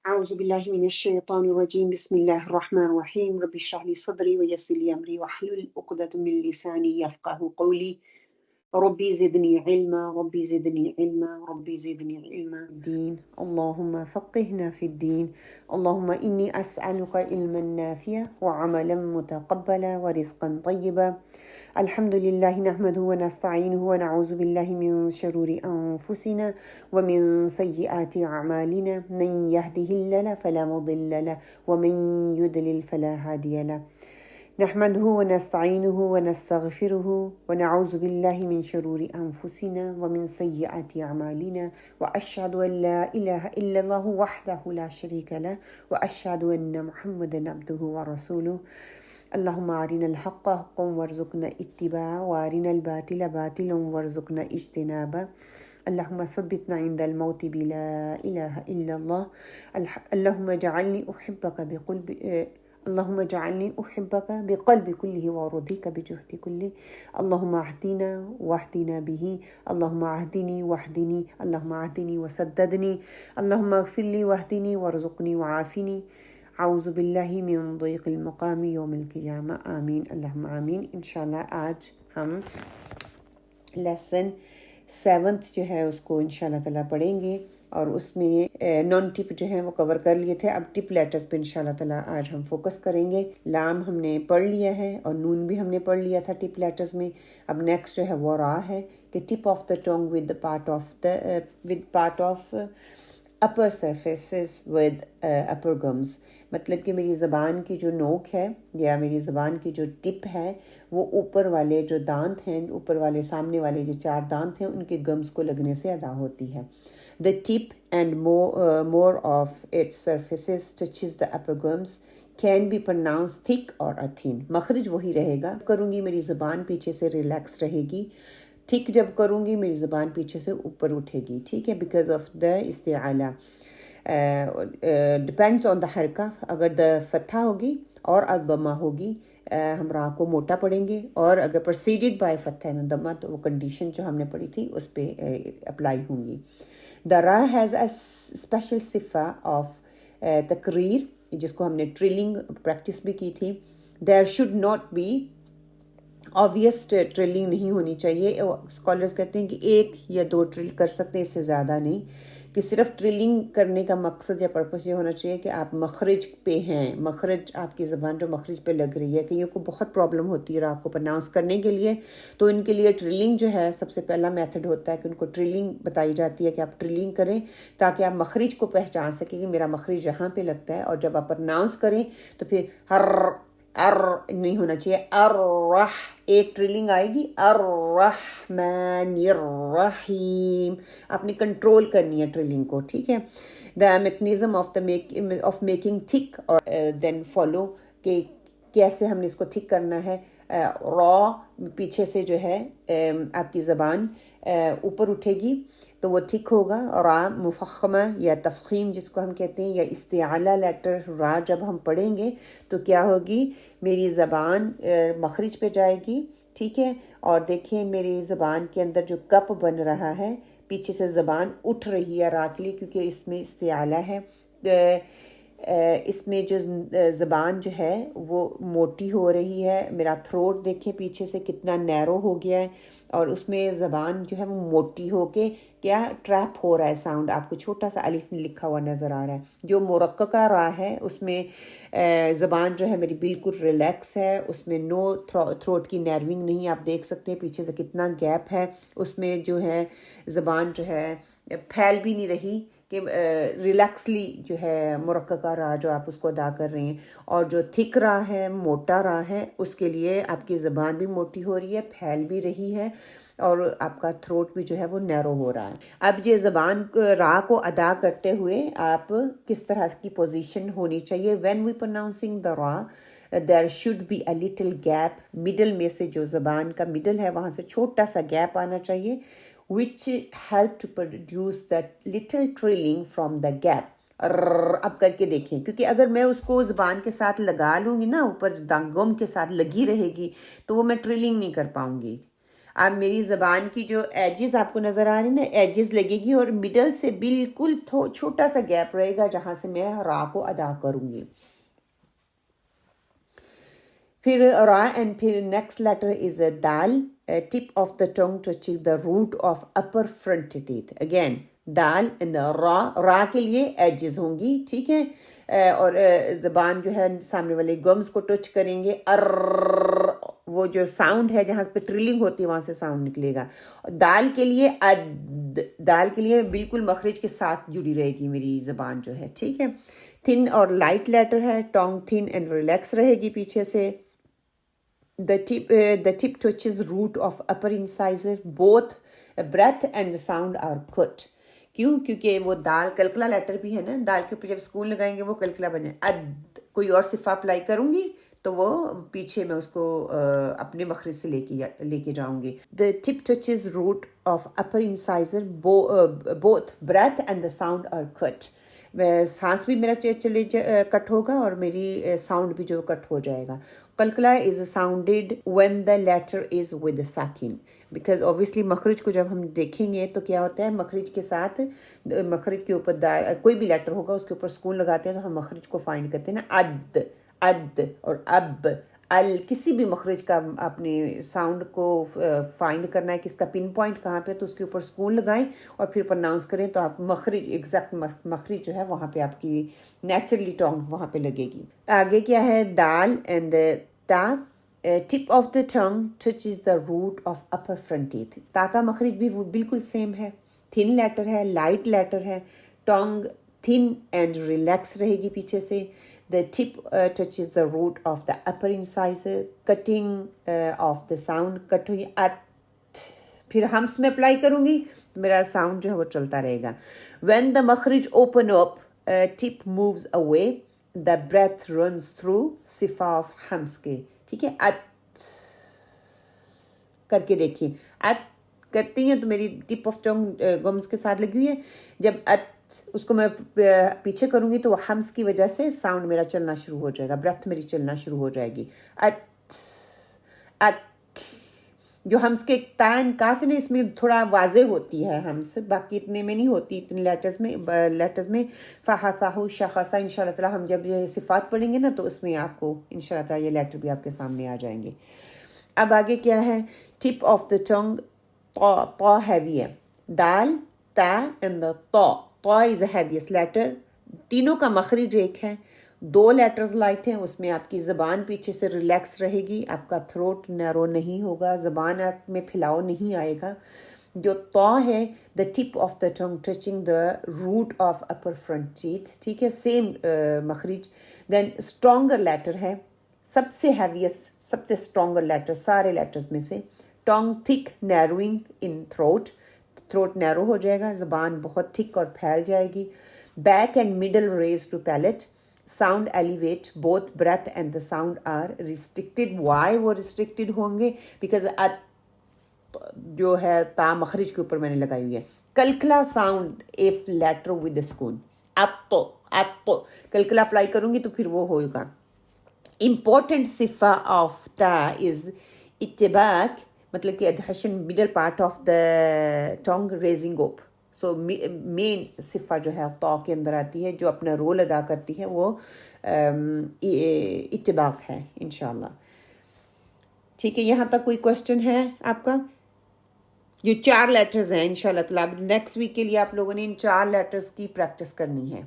أعوذ بالله من الشيطان الرجيم بسم الله الرحمن الرحيم رب اشرح لي صدري ويسر لي أمري واحلل عقدة من لساني يفقه قولي ربي زدني علما ربي زدني علما ربي زدني علما الدين اللهم فقهنا في الدين اللهم إني أسألك علما نافعا وعملا متقبلا ورزقا طيبا الحمد لله نحمده ونستعينه ونعوذ بالله من شرور أنفسنا ومن سيئات أعمالنا من يهده الله فلا مضل له ومن يضلل فلا هادي له نحمده ونستعينه ونستغفره ونعوذ بالله من شرور أنفسنا ومن سيئات أعمالنا وأشهد أن لا إله إلا الله وحده لا شريك له وأشهد أن محمدا عبده ورسوله اللهم أرنا الحق حقا وارزقنا اتباعه وأرنا الباطل باطلا وارزقنا اجتنابه اللهم ثبتنا عند الموت بلا إله إلا الله اللهم اجعلني أحبك اللهم اجعلني أحبك بقلبي كله وأرضيك بجهدي كله اللهم اهدنا واهدنا به اللهم اهدني واهدني اللهم اهدني وسددني اللهم اغفر لي واهدني وارزقني وعافني اعوذ باللہ من ضیق المقام یوم القیامہ آمین اللہم آمین۔ انشاءاللہ آج ہم لیسن 7 جو ہے اس کو انشاءاللہ تعالیٰ پڑھیں گے، اور اس میں نان ٹپ جو ہیں وہ کور کر لیے تھے۔ اب ٹپ لیٹرز پہ انشاءاللہ تعالیٰ آج ہم فوکس کریں گے۔ لام ہم نے پڑھ لیا ہے اور نون بھی ہم نے پڑھ لیا تھا ٹپ لیٹرز میں۔ اب نیکسٹ جو ہے وہ را ہے کہ ٹپ of the tongue with part of upper surfaces with upper gums، مطلب کہ میری زبان کی جو نوک ہے یا میری زبان کی جو ٹپ ہے وہ اوپر والے جو دانت ہیں، اوپر والے سامنے والے جو 4 دانت ہیں ان کے گمز کو لگنے سے ادا ہوتی ہے۔ The tip and more of its surfaces touches the upper gums can be pronounced thick or thin۔ مخرج وہی رہے گا، کروں گی میری زبان پیچھے سے ریلیکس رہے گی، ٹھیک جب کروں گی میری زبان پیچھے سے اوپر اٹھے گی، ٹھیک ہے، بیکاز آف دا استعالہ ڈپینڈس آن دا حرکہ۔ اگر دا فتحہ ہوگی اور الضمہ ہوگی ہم را کو موٹا پڑھیں گے، اور اگر پرسیڈڈ بائی فتح اینڈ ضمہ تو وہ کنڈیشن جو ہم نے پڑھی تھی اس پہ اپلائی ہوں گی۔ دا را ہیز اے اسپیشل صفہ آف تقریر، جس کو ہم نے ٹرلنگ پریکٹس بھی کی تھی۔ There should not be obvious trilling نہیں ہونی چاہیے۔ اسکالرز کہتے ہیں کہ 1 یا 2 ٹرل کر سکتے ہیں، اس سے زیادہ نہیں، کہ صرف ٹرلنگ کرنے کا مقصد یا پرپس یہ ہونا چاہیے کہ آپ مخرج پہ ہیں، مخرج آپ کی زبان جو مخرج پہ لگ رہی ہے۔ کئیوں کو بہت پرابلم ہوتی ہے آپ کو پرناؤنس کرنے کے لیے، تو ان کے لیے ٹرلنگ جو ہے سب سے پہلا میتھڈ ہوتا ہے کہ ان کو ٹرلنگ بتائی جاتی ہے کہ آپ ٹرلنگ کریں تاکہ آپ مخرج کو پہچان سکیں کہ میرا مخرج یہاں پہ لگتا ہے، اور جب آپ پرناؤنس کریں تو پھر ار نہیں ہونا چاہیے، ایک ٹرلنگ آئے گی، الرحمن الرحیم، آپ نے کنٹرول کرنی ہے ٹرلنگ کو، ٹھیک ہے۔ دا میکنزم آف میکنگ تھک، اور دین فالو کہ کیسے ہم نے اس کو تھک کرنا ہے۔ را پیچھے سے جو ہے آپ کی زبان اوپر اٹھے گی تو وہ تھک ہوگا، اور را مفخمہ یا تفخیم جس کو ہم کہتے ہیں، یا استعالہ لیٹر را جب ہم پڑھیں گے تو کیا ہوگی، میری زبان مخرج پہ جائے گی، ٹھیک ہے، اور دیکھیں میری زبان کے اندر جو کپ بن رہا ہے، پیچھے سے زبان اٹھ رہی ہے را کے لیے کیونکہ اس میں استعالہ ہے۔ اس میں جو زبان جو ہے وہ موٹی ہو رہی ہے، میرا تھروٹ دیکھیں پیچھے سے کتنا نیرو ہو گیا ہے، اور اس میں زبان جو ہے وہ موٹی ہو کے کیا ٹریپ ہو رہا ہے، ساؤنڈ آپ کو چھوٹا سا الف میں لکھا ہوا نظر آ رہا ہے۔ جو مرققہ را ہے اس میں زبان جو ہے میری بالکل ریلیکس ہے، اس میں نو تھروٹ کی نیرونگ نہیں، آپ دیکھ سکتے ہیں پیچھے سے کتنا گیپ ہے، اس میں جو ہے زبان جو ہے پھیل بھی نہیں رہی کہ ریلیکسلی جو ہے مرققہ را جو آپ اس کو ادا کر رہے ہیں۔ اور جو تھک را ہے، موٹا را ہے، اس کے لیے آپ کی زبان بھی موٹی ہو رہی ہے، پھیل بھی رہی ہے، اور آپ کا تھروٹ بھی جو ہے وہ نیرو ہو رہا ہے۔ اب یہ زبان را کو ادا کرتے ہوئے آپ کس طرح کی پوزیشن ہونی چاہیے، when we pronouncing the ra there should be a little gap, middle میں سے جو زبان کا مڈل ہے وہاں سے چھوٹا سا گیپ آنا چاہیے، which help to produce that little trilling from the gap۔ اب کر کے دیکھیں، کیونکہ اگر میں اس کو زبان کے ساتھ لگا لوں گی نا، اوپر گم کے ساتھ لگی رہے گی تو وہ میں ٹرلنگ نہیں کر پاؤں گی۔ اب میری زبان کی جو ایجز آپ کو نظر آ رہی ہیں نا، ایجز لگے گی اور مڈل سے بالکل چھوٹا سا گیپ رہے گا جہاں سے میں را کو ادا کروں گی. پھر را اینڈ پھر نیکسٹ لیٹر از اے دال. ٹپ of the tongue touching the root of upper front teeth. Again دال اینڈ را کے لیے ایجز ہوں گی، ٹھیک ہے، اور زبان جو ہے سامنے والے گمز کو ٹچ کریں گے. وہ جو ساؤنڈ ہے جہاں پہ ٹرلنگ ہوتی ہے وہاں سے ساؤنڈ نکلے گا. دال کے لیے دال کے لیے بالکل مخرج کے ساتھ جڑی رہے گی میری زبان جو ہے، ٹھیک ہے. تھن اور لائٹ لیٹر ہے. ٹانگ تھن اینڈ ریلیکس رہے گی پیچھے سے. The tip touches root of upper incisor. Both breath and sound are cut. کیوں؟ کیونکہ وہ دال کلکلا لیٹر بھی ہے نا، دال کے اوپر جب سکون لگائیں گے وہ کلکلا بنے. کوئی اور صفہ اپلائی کروں گی تو وہ پیچھے میں اس کو اپنے مخرج سے لے کے جاؤں گی. The tip touches root of upper incisor. Both breath and the sound are cut. سانس بھی میرا کٹ ہوگا اور میری ساؤنڈ بھی جو کٹ ہو جائے گا. قلقلہ is sounded when the letter is with ساکن. بیکاز اوبیسلی مخرج کو جب ہم دیکھیں گے تو کیا ہوتا ہے، مخرج کے ساتھ مخرج کے اوپر کوئی بھی لیٹر ہوگا اس کے اوپر سکون لگاتے ہیں تو ہم مخرج کو فائنڈ کرتے ہیں نا. اد اور اب کسی بھی مخرج کا اپنے ساؤنڈ کو فائنڈ کرنا ہے، کس کا پن پوائنٹ کہاں پہ، تو اس کے اوپر سکون لگائیں اور پھر پرناؤنس کریں تو آپ مخرج ایگزیکٹ مخرج جو ہے وہاں پہ آپ کی نیچرلی ٹانگ وہاں پہ لگے گی. آگے کیا ہے، دال اینڈ تا. ٹپ of the tongue touches the root of upper front teeth. تا کا مخرج بھی بالکل سیم ہے. تھن لیٹر ہے، لائٹ لیٹر ہے. ٹانگ تھن اینڈ ریلیکس رہے گی پیچھے سے. The tip touches the root of the upper incisor. Cutting of the sound cut ہوئی پھر ہمس میں اپلائی کروں گی میرا ساؤنڈ جو ہے وہ چلتا رہے گا. When the مخرج open up, tip moves away, the breath runs through صفا of ہمس کے، ٹھیک ہے. کر کے دیکھیں، کرتی ہیں تو میری ٹپ آف ٹنگ گمز کے ساتھ لگی ہوئی ہے. جب اس کو میں پیچھے کروں گی تو وہ ہمس کی وجہ سے ساؤنڈ میرا چلنا شروع ہو جائے گا، بریتھ میری چلنا شروع ہو جائے گی. جو ہمس کے تائن کافی نے اس میں تھوڑا واضح ہوتی ہے ہمس، باقی اتنے میں نہیں ہوتی اتنے لیٹرز میں. فہا ثاہو شخصا ان شاء اللہ تعالیٰ ہم جب یہ صفات پڑھیں گے نا تو اس میں آپ کو ان شاء اللہ تعالیٰ یہ لیٹر بھی آپ کے سامنے آ جائیں گے. اب آگے کیا ہے، ٹپ آف دا ٹنگ طا ہیوی ہے. دال تا اینڈ دا طا از اے ہیویسٹ لیٹر. تینوں کا مخرج ایک ہے، 2 لیٹرز لائٹ ہیں. اس میں آپ کی زبان پیچھے سے ریلیکس رہے گی، آپ کا تھروٹ نیرو نہیں ہوگا، زبان آپ میں پھیلاؤ نہیں آئے گا. جو طا ہے، the tip of the tongue touching the root of upper front teeth, ٹھیک ہے، سیم مخرج. دین اسٹرانگر لیٹر ہے، سب سے ہیویسٹ، سب سے اسٹرانگر لیٹر سارے لیٹرز میں سے. ٹانگ تھک نیروئنگ ان تھروٹ نیرو ہو جائے گا، زبان بہت تھک اور پھیل جائے گی. Back and middle raise to palate. Sound elevate. Both breath and the sound are restricted. Why وہ ریسٹرکٹیڈ ہوں گے؟ بیکاز جو ہے تا مخرج کے اوپر میں نے لگائی ہوئی ہے. کلکلا ساؤنڈ ایف لیٹر ود سکون. آپ کلکلا اپلائی کروں گی تو پھر وہ ہوگا. امپورٹنٹ صفہ آف تا از اتباق، مطلب کہ adhesion middle part of the tongue raising up. سو مین صفہ جو ہے طا کے اندر آتی ہے جو اپنا رول ادا کرتی ہے وہ اتباق ہے انشاءاللہ. ٹھیک ہے، یہاں تک کوئی کوشچن ہے آپ کا؟ یہ 4 لیٹرز ہیں انشاءاللہ تعالیٰ. نیکسٹ ویک کے لیے آپ لوگوں نے ان 4 لیٹرز کی پریکٹس کرنی ہے.